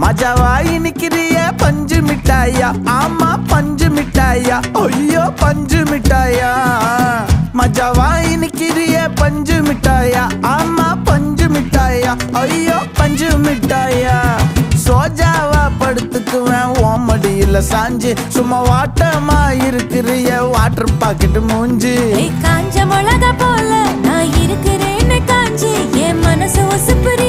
மஜாவா இனிக்கிறிய பஞ்சு மிட்டாயா, ஆமா பஞ்சு மிட்டாயா, ஐயோ பஞ்சு மிட்டாயா. மஜாவா இனிக்கிறிய பஞ்சு மிட்டாயா, ஆமா பஞ்சு மிட்டாயா, ஐயோ பஞ்சு மிட்டாயா. சோஜாவா படுத்துக்குவேன் ஓமடியில சாஞ்சு, சும்மா வாட்டமா இருக்கிறிய வாட்டர் பாக்கெட் மூஞ்சி. காஞ்ச மிளகா போல நான் இருக்கிறேன்னு காஞ்சி என் மனசு ஒசுப்புரி